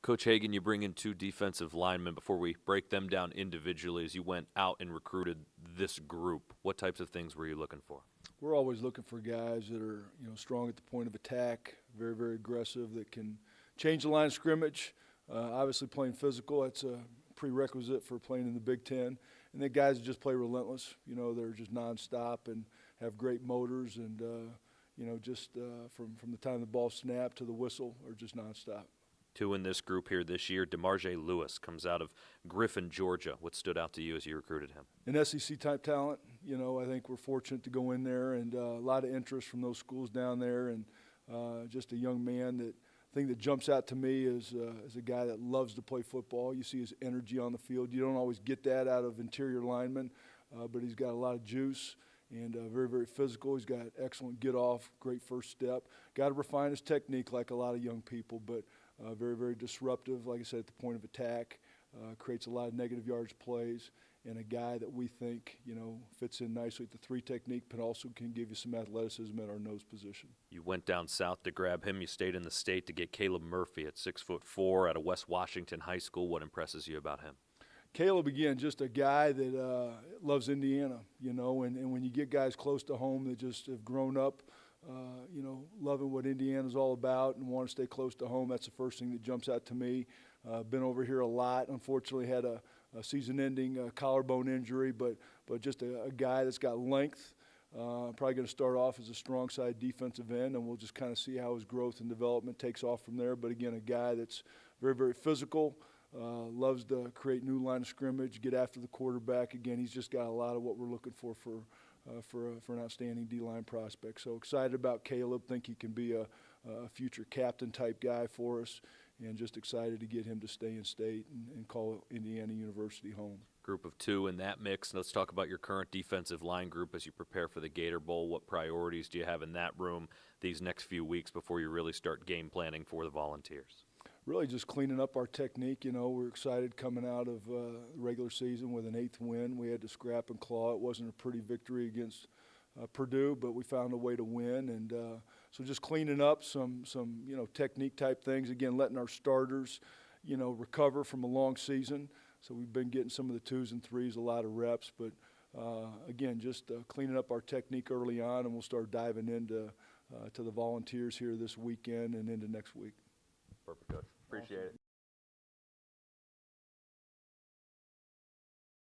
Coach Hagen, you bring in two defensive linemen. Before we break them down individually, as you went out and recruited this group, what types of things were you looking for? We're always looking for guys that are, strong at the point of attack, very, very aggressive, that can change the line of scrimmage. Obviously, playing physical, that's a prerequisite for playing in the Big Ten. And then guys that just play relentless, they're just nonstop and have great motors and, from the time the ball snapped to the whistle are just nonstop. Two in this group here this year. DeMarjay Lewis comes out of Griffin, Georgia. What stood out to you as you recruited him? An SEC-type talent. I think we're fortunate to go in there, and a lot of interest from those schools down there, and just a young man that – thing that jumps out to me is a guy that loves to play football. You see his energy on the field. You don't always get that out of interior linemen, but he's got a lot of juice and very, very physical. He's got excellent get-off, great first step. Got to refine his technique like a lot of young people, but very, very disruptive, like I said, at the point of attack. Creates a lot of negative yards plays, and a guy that we think, fits in nicely with the three technique, but also can give you some athleticism at our nose position. You went down south to grab him. You stayed in the state to get Caleb Murphy at 6'4" out of West Washington High School. What impresses you about him? Caleb, again, just a guy that loves Indiana, and when you get guys close to home that just have grown up, loving what Indiana's all about and want to stay close to home, that's the first thing that jumps out to me. Been over here a lot. Unfortunately, had a season-ending collarbone injury, but just a guy that's got length. Probably going to start off as a strong side defensive end, and we'll just kind of see how his growth and development takes off from there. But again, a guy that's very, very physical, loves to create new line of scrimmage, get after the quarterback. Again, he's just got a lot of what we're looking for an outstanding D-line prospect. So excited about Caleb. Think he can be a future captain type guy for us, and just excited to get him to stay in state and call Indiana University home. Group of two in that mix. Let's talk about your current defensive line group as you prepare for the Gator Bowl. What priorities do you have in that room these next few weeks before you really start game planning for the Volunteers? Really just cleaning up our technique. We're excited coming out of the regular season with an 8th win. We had to scrap and claw. It wasn't a pretty victory against Purdue, but we found a way to win. And so just cleaning up some technique type things. Again, letting our starters, recover from a long season. So we've been getting some of the 2s and 3s, a lot of reps. But again, just cleaning up our technique early on, and we'll start diving into to the Volunteers here this weekend and into next week. Perfect, Coach. Appreciate it.